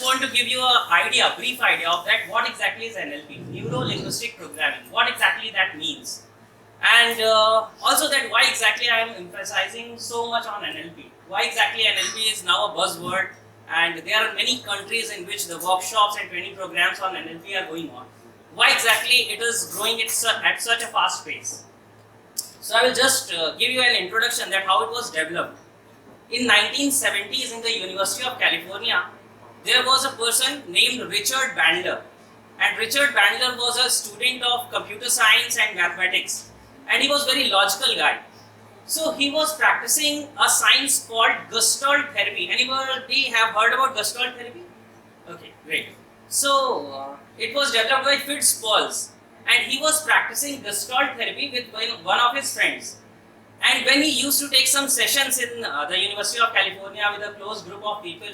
want to give you a brief idea of that. What exactly is NLP? Neuro-Linguistic Programming. What exactly that means, and also that why exactly I am emphasizing so much on NLP. Why exactly NLP is now a buzzword, and there are many countries in which the workshops and training programs on NLP are going on. Why exactly it is growing at such a fast pace? So I will just give you an introduction that how it was developed. In 1970s in the University of California, there was a person named Richard Bandler, and Richard Bandler was a student of computer science and mathematics, and he was very logical guy. So he was practicing a science called Gestalt therapy. Anybody have heard about Gestalt therapy? Okay, great. So it was developed by Fritz Perls, and he was practicing Gestalt therapy with one of his friends. And when he used to take some sessions in the University of California with a close group of people,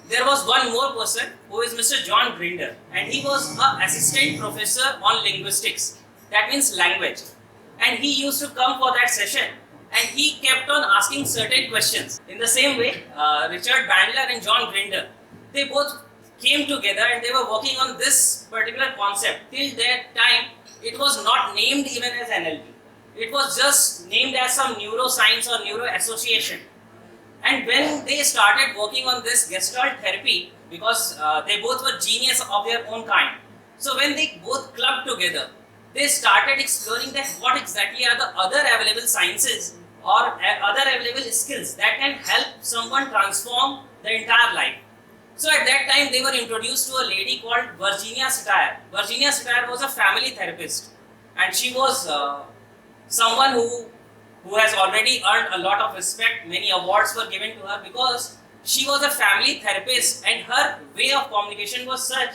there was one more person who is Mr. John Grinder, and he was an assistant professor on linguistics, that means language. And he used to come for that session, and he kept on asking certain questions. In the same way, Richard Bandler and John Grinder, they both came together and they were working on this particular concept. Till that time, it was not named even as NLP. It was just named as some neuroscience or neuro association. And when they started working on this Gestalt therapy, because they both were genius of their own kind, so when they both clubbed together, they started exploring that what exactly are the other available sciences or other available skills that can help someone transform the entire life. So at that time, they were introduced to a lady called Virginia Satir. Virginia Satir was a family therapist, and she was someone who has already earned a lot of respect. Many awards were given to her because she was a family therapist, and her way of communication was such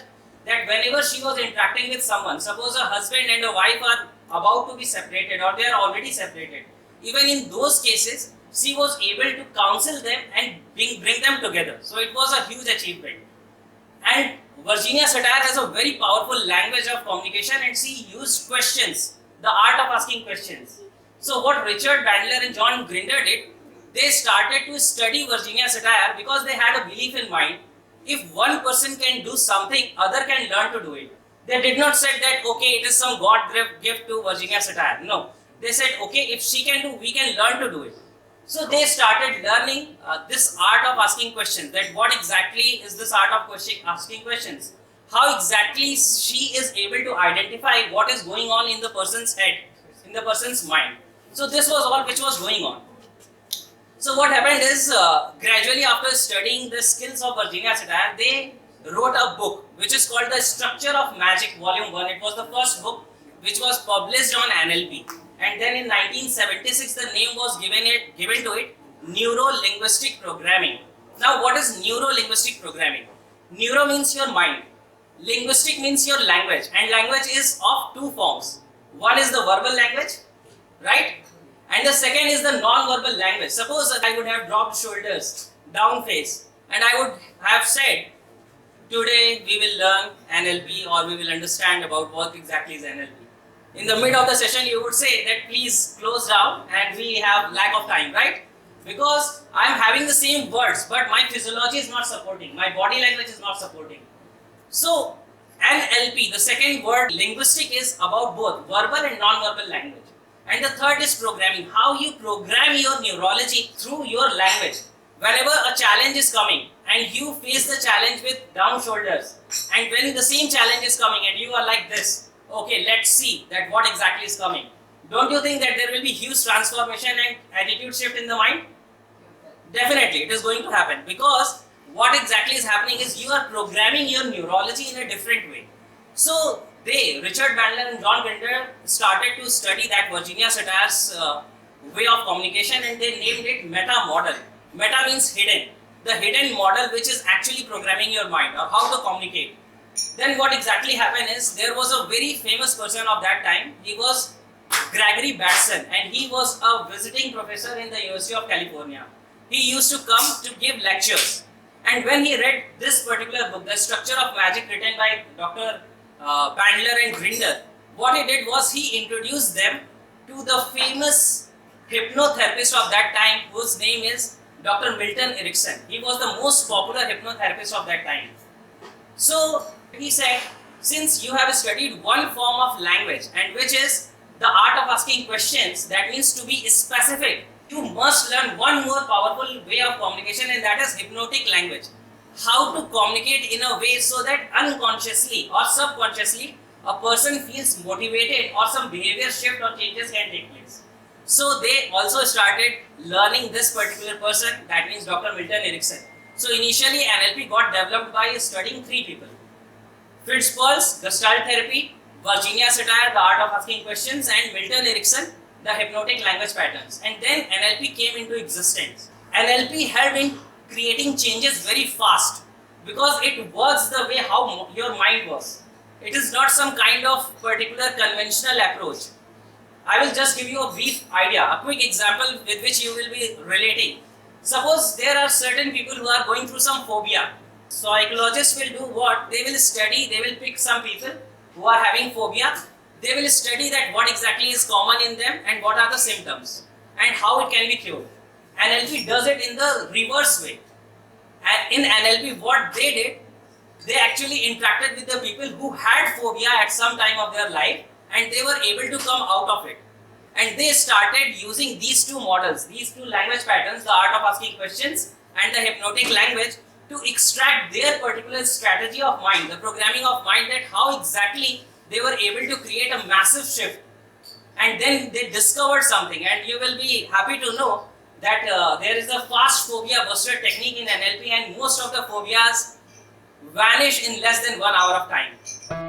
that whenever she was interacting with someone, suppose a husband and a wife are about to be separated or they are already separated, even in those cases, she was able to counsel them and bring them together. So it was a huge achievement. And Virginia Satir has a very powerful language of communication, and she used questions, the art of asking questions. So what Richard Bandler and John Grinder did, they started to study Virginia Satir because they had a belief in mind. If one person can do something, other can learn to do it. They did not say that, okay, it is some God gift to Virginia Satir. No. They said, okay, if she can do, we can learn to do it. So they started learning this art of asking questions, that what exactly is this art of asking questions? How exactly she is able to identify what is going on in the person's head, in the person's mind. So this was all which was going on. So what happened is, gradually after studying the skills of Virginia Satir, they wrote a book which is called The Structure of Magic Volume 1. It was the first book which was published on NLP. And then in 1976, the name was given to it Neuro-Linguistic Programming. Now what is Neuro-Linguistic Programming? Neuro means your mind. Linguistic means your language. And language is of two forms. One is the verbal language, right? And the second is the non-verbal language. Suppose that I would have dropped shoulders, down face, and I would have said, today we will learn NLP, or we will understand about what exactly is NLP. In the mid of the session, you would say that please close down and we have lack of time, right? Because I am having the same words, but my physiology is not supporting, my body language is not supporting. So NLP, the second word, linguistic, is about both verbal and non-verbal language. And the third is programming, how you program your neurology through your language. Whenever a challenge is coming and you face the challenge with down shoulders, and when the same challenge is coming and you are like this, okay, let's see that what exactly is coming. Don't you think that there will be huge transformation and attitude shift in the mind? Definitely, it is going to happen, because what exactly is happening is you are programming your neurology in a different way. So Richard Bandler and John Grinder started to study that Virginia Satir's way of communication, and they named it meta model. Meta means hidden. The hidden model which is actually programming your mind, or how to communicate. Then what exactly happened is, there was a very famous person of that time. He was Gregory Bateson, and he was a visiting professor in the University of California. He used to come to give lectures, and when he read this particular book, The Structure of Magic, written by Dr. Bandler and Grinder, what he did was he introduced them to the famous hypnotherapist of that time, whose name is Dr. Milton Erickson. He was the most popular hypnotherapist of that time. So he said, since you have studied one form of language, and which is the art of asking questions, that means to be specific, you must learn one more powerful way of communication, and that is hypnotic language. How to communicate in a way so that unconsciously or subconsciously a person feels motivated or some behavior shift or changes can take place. So they also started learning this particular person, that means Dr. Milton Erickson. So initially NLP got developed by studying three people: Fitzgerald's Gestalt Therapy, Virginia Satir, the art of asking questions, and Milton Erickson, the hypnotic language patterns. And then NLP came into existence. NLP helped in creating changes very fast because it works the way how your mind works. It is not some kind of particular conventional approach. I will just give you a brief idea, a quick example with which you will be relating. Suppose there are certain people who are going through some phobia. Psychologists will do what? They will study, they will pick some people who are having phobia. They will study that what exactly is common in them and what are the symptoms and how it can be cured. NLP does it in the reverse way. And in NLP, what they did, they actually interacted with the people who had phobia at some time of their life, and they were able to come out of it. And they started using these two models, these two language patterns, the art of asking questions and the hypnotic language, to extract their particular strategy of mind, the programming of mind, that how exactly they were able to create a massive shift. And then they discovered something, and you will be happy to know that there is a fast phobia buster technique in NLP, and most of the phobias vanish in less than 1 hour of time.